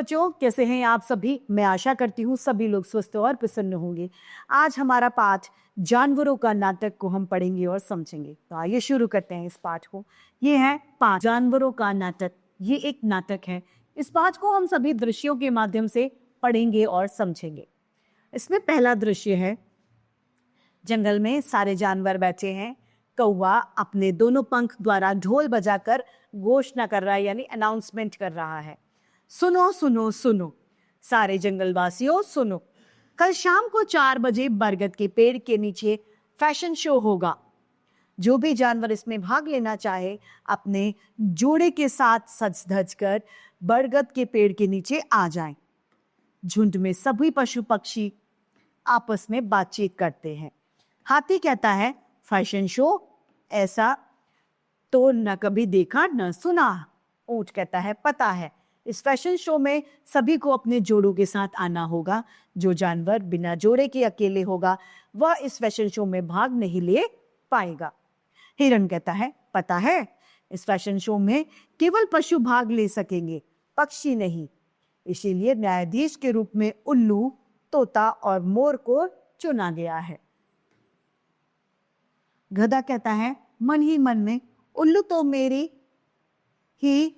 बच्चों, कैसे हैं आप सभी? मैं आशा करती हूँ सभी लोग स्वस्थ और प्रसन्न होंगे। आज हमारा पाठ जानवरों का नाटक को हम पढ़ेंगे और समझेंगे। तो आइए शुरू करते हैं इस पाठ को। ये है पाठ जानवरों का नाटक। ये एक नाटक है। इस पाठ को हम सभी दृश्यों के माध्यम से पढ़ेंगे और समझेंगे। इसमें पहला दृश्य है, जंगल में सारे जानवर बैठे हैं। कौवा अपने दोनों पंख द्वारा ढोल बजाकर घोषणा कर रहा है, यानी अनाउंसमेंट कर रहा है। सुनो सुनो सुनो, सारे जंगलवासियों सुनो, कल शाम को 4 बजे बरगद के पेड़ के नीचे फैशन शो होगा। जो भी जानवर इसमें भाग लेना चाहे अपने जोड़े के साथ सज धज कर बरगद के पेड़ के नीचे आ जाएं। झुंड में सभी पशु पक्षी आपस में बातचीत करते हैं। हाथी कहता है, फैशन शो, ऐसा तो न कभी देखा न सुना। ऊंट कहता है, पता है, इस फैशन शो में सभी को अपने जोड़ों के साथ आना होगा। जो जानवर बिना जोड़े के अकेले होगा वह इस फैशन शो में भाग नहीं ले पाएगा। हिरण कहता है, पता है, इस फैशन शो में केवल पशु भाग ले सकेंगे, पक्षी नहीं। इसीलिए न्यायाधीश के रूप में उल्लू, तोता और मोर को चुना गया है। गधा कहता है मन ही मन में, उल्लू तो मेरी ही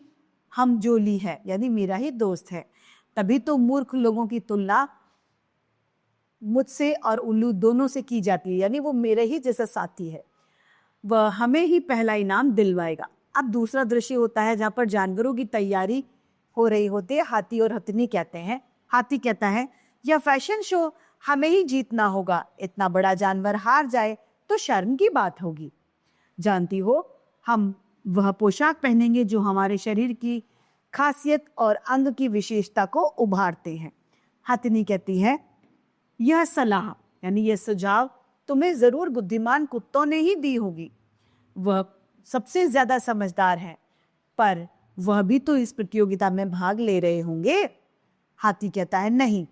हमजोली है, यानी मेरा ही दोस्त है। तभी तो मूर्ख लोगों की तुलना मुझसे और उल्लू दोनों से की जाती है, यानी वो मेरे ही जैसा साथी है। वह हमें ही पहला इनाम दिलवाएगा। अब दूसरा दृश्य होता है जहां पर जानवरों की तैयारी हो रही होती है। हाथी और हथनी कहते हैं। हाथी कहता है, यह फैशन शो हमें ही जीतना होगा। इतना बड़ा जानवर हार जाए तो शर्म की बात होगी। जानती हो, हम वह पोशाक पहनेंगे जो हमारे शरीर की खासियत और अंग की विशेषता को उभारते हैं। हथनी कहती है, यह सलाह यानी यह सुझाव तुम्हें जरूर बुद्धिमान कुत्तों ने ही दी होगी। वह सबसे ज्यादा समझदार है, पर वह भी तो इस प्रतियोगिता में भाग ले रहे होंगे। हाथी कहता है, नहीं,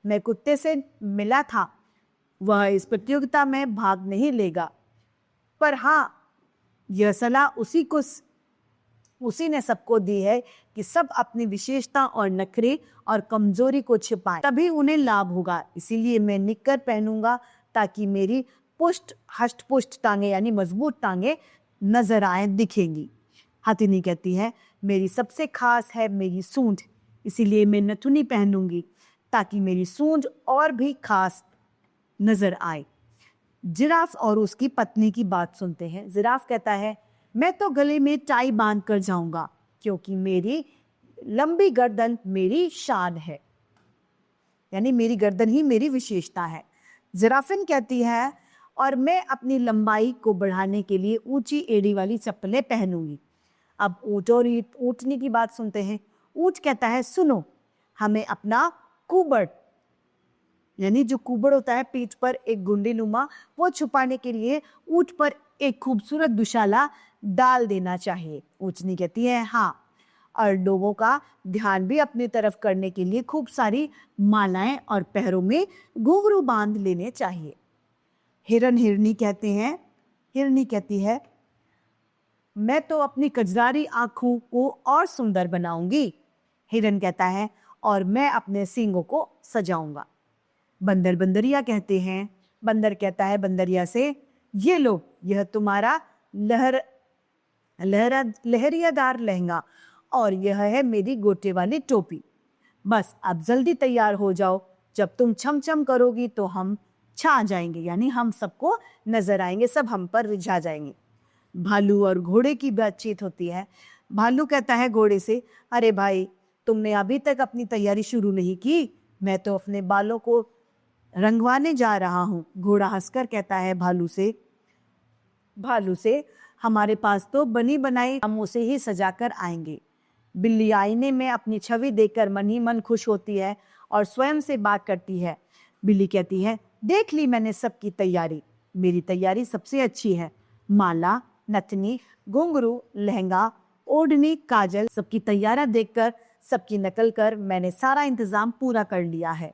मैं कुत्ते से मिला था, वह इस प्रतियोगिता में भाग नहीं लेगा। पर हाँ, यह सलाह उसी ने सबको दी है कि सब अपनी विशेषता और नखरे और कमजोरी को छिपाएं, तभी उन्हें लाभ होगा। इसीलिए मैं निक्कर पहनूंगा ताकि मेरी हष्ट पुष्ट टांगे यानी मजबूत टांगे नजर आए, दिखेंगी। हथिनी कहती है, मेरी सबसे खास है मेरी सूंड, इसीलिए मैं नथुनी पहनूंगी ताकि मेरी सूंड और भी खास नजर आए। जिराफ और उसकी पत्नी की बात सुनते हैं। जिराफ कहता है, मैं तो गले में टाई बांध कर जाऊंगा क्योंकि मेरी लंबी गर्दन मेरी शान है, यानी मेरी गर्दन ही मेरी विशेषता है। जिराफिन कहती है, और मैं अपनी लंबाई को बढ़ाने के लिए ऊंची एड़ी वाली चप्पलें पहनूंगी। अब ऊंट और ऊंटनी की बात सुनते हैं। ऊंट कहता है, सुनो, हमें अपना कुबड़ यानी जो कुबड़ होता है पीठ पर एक गुंडी नुमा, वो छुपाने के लिए ऊंट पर एक खूबसूरत दुशाला डाल देना चाहिए। ऊंटनी कहती है, हाँ, और लोगों का ध्यान भी अपनी तरफ करने के लिए खूब सारी मालाएं और पैरों में घुंघरू बांध लेने चाहिए। हिरनी कहती है, मैं तो अपनी कजरारी आंखों को और सुंदर बनाऊंगी। हिरन कहता है, और मैं अपने सींगों को सजाऊंगा। बंदरिया कहते हैं। बंदर कहता है बंदरिया से, ये लो, यह तुम्हारा लहरियादार लहंगा और यह है मेरी गोटे वाली टोपी। बस अब जल्दी तैयार हो जाओ, जब तुम छम छम करोगी तो हम छा जाएंगे, यानी हम सबको नजर आएंगे, सब हम पर रिझा जाएंगे। भालू और घोड़े की बातचीत होती है। भालू कहता है घोड़े से, अरे भाई, तुमने अभी तक अपनी तैयारी शुरू नहीं की, मैं तो अपने बालों को रंगवाने जा रहा हूँ। घोड़ा हंसकर कहता है भालू से, हमारे पास तो बनी बनाई हम उसे ही सजाकर आएंगे। बिल्ली आईने में अपनी छवि देखकर मन ही मन खुश होती है और स्वयं से बात करती है। बिल्ली कहती है, देख ली मैंने सबकी तैयारी, मेरी तैयारी सबसे अच्छी है। माला, नथनी, घुंघरू, लहंगा, ओढ़नी, काजल, सबकी तैयारी देखकर, सबकी नकल कर मैंने सारा इंतजाम पूरा कर लिया है।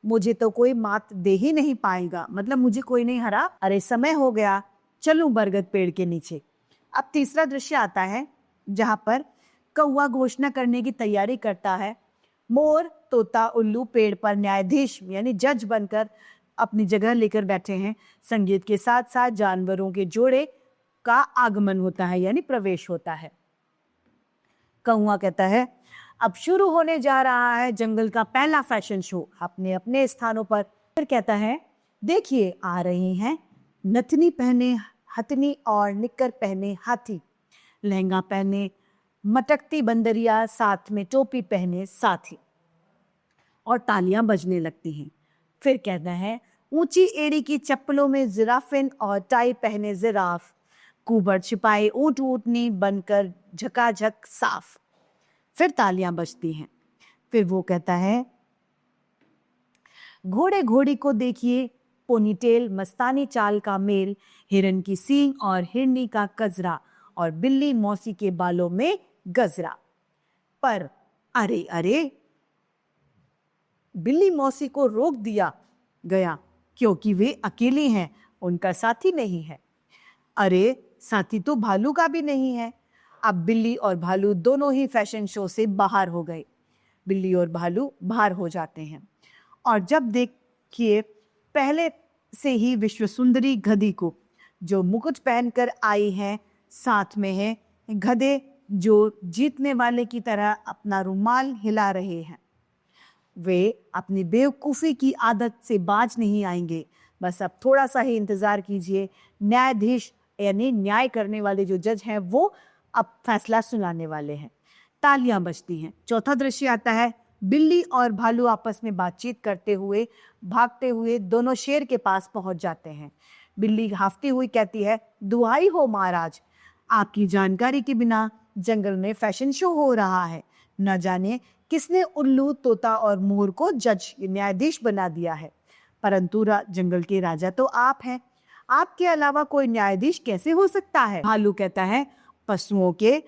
मुझे तो कोई मात दे ही नहीं पाएगा, मतलब मुझे कोई नहीं हरा। अरे समय हो गया, चलूं बरगद पेड़ के नीचे। अब तीसरा दृश्य आता है जहां पर कौवा घोषणा करने की तैयारी करता है। मोर, तोता, उल्लू पेड़ पर न्यायाधीश यानी जज बनकर अपनी जगह लेकर बैठे हैं। संगीत के साथ साथ जानवरों के जोड़े का आगमन होता है यानी प्रवेश होता है। कौआ कहता है, अब शुरू होने जा रहा है जंगल का पहला फैशन शो, अपने अपने स्थानों पर। फिर कहता है, देखिए आ रही हैं नथनी पहने हथनी और निक्कर पहने हाथी, लहंगा पहने मटकती बंदरिया, साथ में टोपी पहने साथी, और तालियां बजने लगती हैं। फिर कहता है, ऊंची एड़ी की चप्पलों में जिराफिन और टाई पहने जिराफ, कुबर छिपाए ऊंट ऊंटनी बनकर झकाझक साफ। फिर तालियां बजती हैं। फिर वो कहता है, घोड़े घोड़ी को देखिए पोनीटेल, मस्तानी चाल का मेल, हिरन की सींग और हिरनी का कजरा, और बिल्ली मौसी के बालों में गजरा। पर अरे अरे, बिल्ली मौसी को रोक दिया गया क्योंकि वे अकेली हैं, उनका साथी नहीं है। अरे, साथी तो भालू का भी नहीं है। अब बिल्ली और भालू दोनों ही फैशन शो से बाहर हो गए। बिल्ली और भालू बाहर हो जाते हैं और जब देखिए पहले से ही विश्व सुंदरी गधी को, जो मुकुट पहनकर आई है, साथ में है गधे जो जीतने वाले की तरह अपना रुमाल हिला रहे हैं। वे अपनी बेवकूफ़ी की आदत से बाज नहीं आएंगे। बस अब थोड़ा सा ही इंतज़ार कीजिए। न्यायाधीश यानी न्याय करने वाले जो जज हैं वो अब फैसला सुनाने वाले हैं। तालियां बजती हैं। चौथा दृश्य आता है, बिल्ली और भालू आपस में बातचीत करते हुए भागते हुए दोनों शेर के पास पहुंच जाते हैं। बिल्ली हाफती हुई कहती है, दुहाई हो महाराज, आपकी जानकारी के बिना जंगल में फैशन शो हो रहा है। न जाने किसने उल्लू, तोता और मोर को जज न्यायाधीश बना दिया है, परंतु जंगल के राजा तो आप हैं। आपके अलावा कोई न्यायाधीश कैसे हो सकता है? भालू कहता है, पशुओं के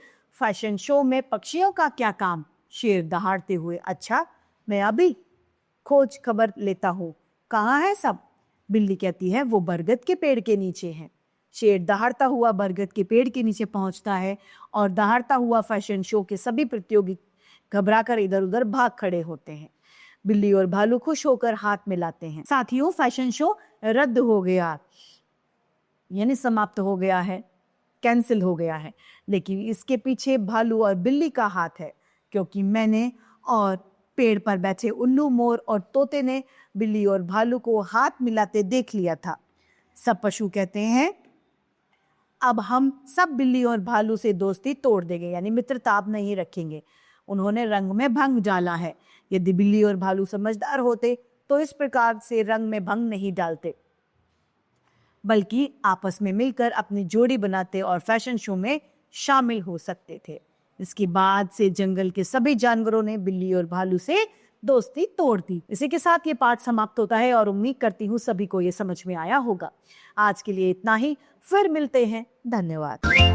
फैशन शो में पक्षियों का क्या काम? शेर दहाड़ते हुए, अच्छा मैं अभी खोज खबर लेता हूँ, कहाँ है सब? बिल्ली कहती है, वो बरगद के पेड़ के नीचे है। शेर दहाड़ता हुआ बरगद के पेड़ के नीचे पहुंचता है और दहाड़ता हुआ फैशन शो के सभी प्रतियोगी घबराकर इधर उधर भाग खड़े होते हैं। बिल्ली और भालू खुश होकर हाथ मिलाते हैं। साथियों, फैशन शो रद्द हो गया यानी समाप्त हो गया है, कैंसिल हो गया है, लेकिन इसके पीछे भालू और बिल्ली का हाथ है, क्योंकि मैंने और पेड़ पर बैठे उल्लू, मोर और तोते ने बिल्ली और भालू को हाथ मिलाते देख लिया था। सब पशु कहते हैं, अब हम सब बिल्ली और भालू से दोस्ती तोड़ देंगे यानी मित्रता अब नहीं रखेंगे। उन्होंने रंग में भंग डाला है। यदि बिल्ली और भालू समझदार होते तो इस प्रकार से रंग में भंग नहीं डालते, बल्कि आपस में मिलकर अपनी जोड़ी बनाते और फैशन शो में शामिल हो सकते थे। इसके बाद से जंगल के सभी जानवरों ने बिल्ली और भालू से दोस्ती तोड़ दी। इसी के साथ ये पाठ समाप्त होता है और उम्मीद करती हूँ सभी को ये समझ में आया होगा। आज के लिए इतना ही, फिर मिलते हैं। धन्यवाद।